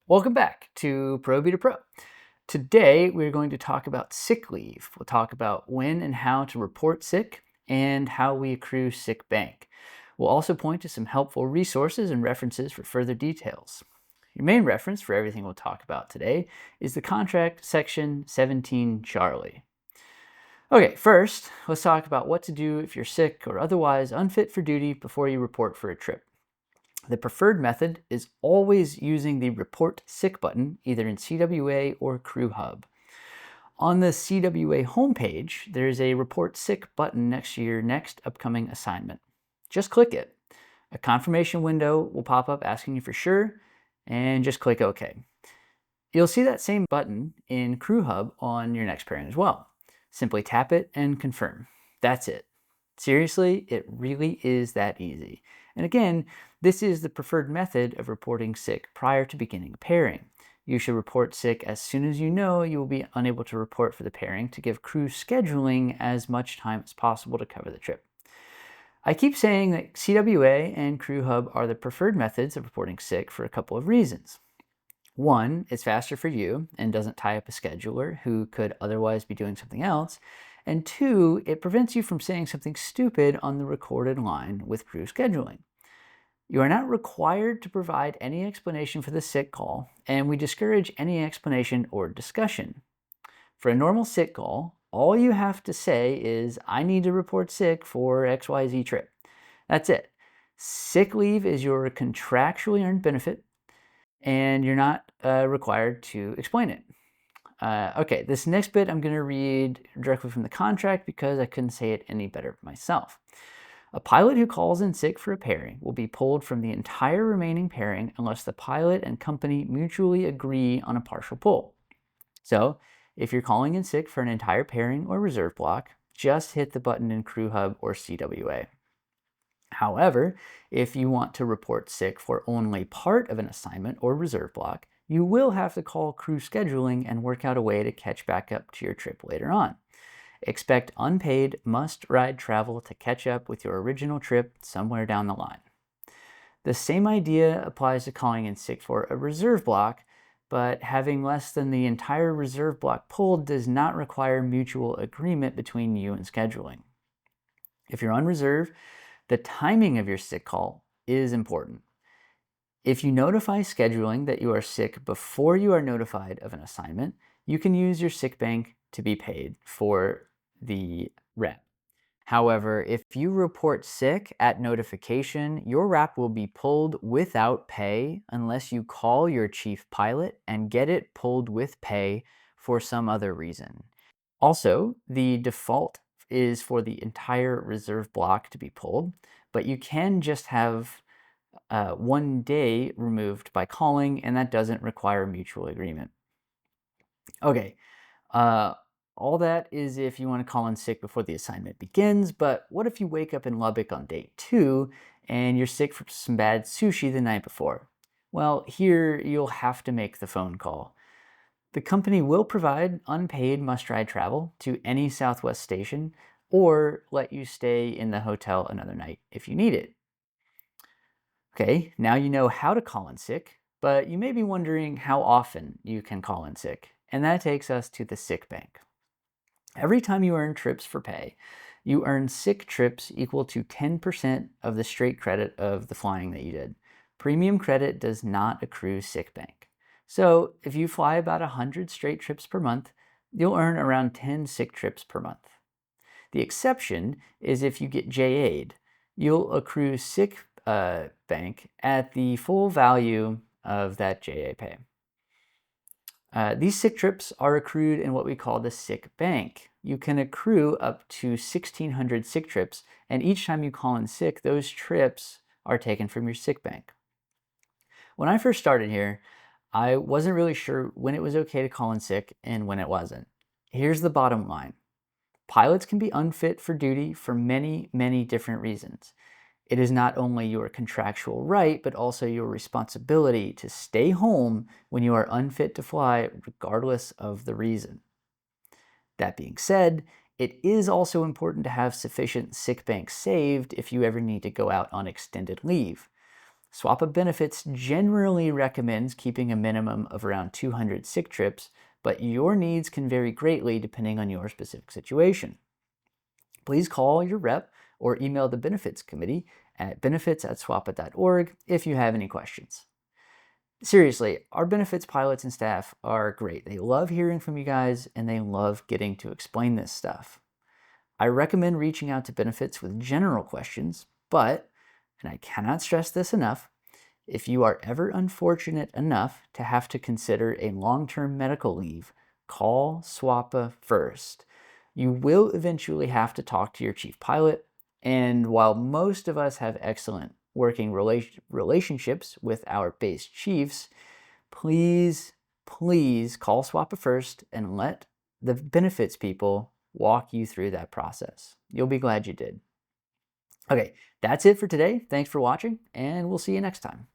Welcome back to Probie to Pro. Today, we're going to talk about sick leave. We'll talk about when and how to report sick and how we accrue sick bank. We'll also point to some helpful resources and references for further details. Your main reference for everything we'll talk about today is the contract section 17 Charlie. Okay, first, let's talk about what to do if you're sick or otherwise unfit for duty before you report for a trip. The preferred method is always using the Report Sick button, either in CWA or Crew Hub. On the CWA homepage, there's a Report Sick button next to your next upcoming assignment. Just click it. A confirmation window will pop up asking you for sure, and just click OK. You'll see that same button in Crew Hub on your next pairing as well. Simply tap it and confirm. That's it. Seriously, it really is that easy. And again, this is the preferred method of reporting sick prior to beginning a pairing. You should report sick as soon as you know you will be unable to report for the pairing to give crew scheduling as much time as possible to cover the trip. I keep saying that CWA and Crew Hub are the preferred methods of reporting sick for a couple of reasons. One, it's faster for you and doesn't tie up a scheduler who could otherwise be doing something else. And two, it prevents you from saying something stupid on the recorded line with crew scheduling. You are not required to provide any explanation for the sick call, and we discourage any explanation or discussion. For a normal sick call, all you have to say is, I need to report sick for XYZ trip. That's it. Sick leave is your contractually earned benefit, and you're not required to explain it. Okay, this next bit I'm going to read directly from the contract because I couldn't say it any better myself. A pilot who calls in sick for a pairing will be pulled from the entire remaining pairing unless the pilot and company mutually agree on a partial pull. So, if you're calling in sick for an entire pairing or reserve block, just hit the button in Crew Hub or CWA. However, if you want to report sick for only part of an assignment or reserve block, you will have to call crew scheduling and work out a way to catch back up to your trip later on. Expect unpaid must-ride travel to catch up with your original trip somewhere down the line. The same idea applies to calling in sick for a reserve block, but having less than the entire reserve block pulled does not require mutual agreement between you and scheduling. If you're on reserve, the timing of your sick call is important. If you notify scheduling that you are sick before you are notified of an assignment, you can use your sick bank to be paid for the rep. However, if you report sick at notification, your RAP will be pulled without pay unless you call your chief pilot and get it pulled with pay for some other reason. Also, the default is for the entire reserve block to be pulled, but you can just have 1 day removed by calling, and that doesn't require mutual agreement. Okay, all that is if you want to call in sick before the assignment begins, but what if you wake up in Lubbock on day 2 and you're sick from some bad sushi the night before? Well, here you'll have to make the phone call. The company will provide unpaid must-ride travel to any Southwest station or let you stay in the hotel another night if you need it. Okay, now you know how to call in sick, but you may be wondering how often you can call in sick, and that takes us to the sick bank. Every time you earn trips for pay, you earn sick trips equal to 10% of the straight credit of the flying that you did. Premium credit does not accrue sick bank. So if you fly about 100 straight trips per month, you'll earn around 10 sick trips per month. The exception is if you get JA'd, you'll accrue sick bank at the full value of that JA pay. These sick trips are accrued in what we call the sick bank. You can accrue up to 1,600 sick trips, and each time you call in sick, those trips are taken from your sick bank. When I first started here, I wasn't really sure when it was okay to call in sick and when it wasn't. Here's the bottom line. Pilots can be unfit for duty for many, many different reasons. It is not only your contractual right, but also your responsibility to stay home when you are unfit to fly, regardless of the reason. That being said, it is also important to have sufficient sick bank saved if you ever need to go out on extended leave. SWAPA Benefits generally recommends keeping a minimum of around 200 sick trips, but your needs can vary greatly depending on your specific situation. Please call your rep or email the Benefits Committee at benefits@swapa.org if you have any questions. Seriously, our benefits pilots and staff are great. They love hearing from you guys and they love getting to explain this stuff. I recommend reaching out to benefits with general questions, but, and I cannot stress this enough, if you are ever unfortunate enough to have to consider a long-term medical leave, call SWAPA first. You will eventually have to talk to your chief pilot, and while most of us have excellent working relationships with our base chiefs, please call SWAPA first and let the benefits people walk you through that process. You'll be glad you did. Okay, that's it for today. Thanks for watching, and we'll see you next time.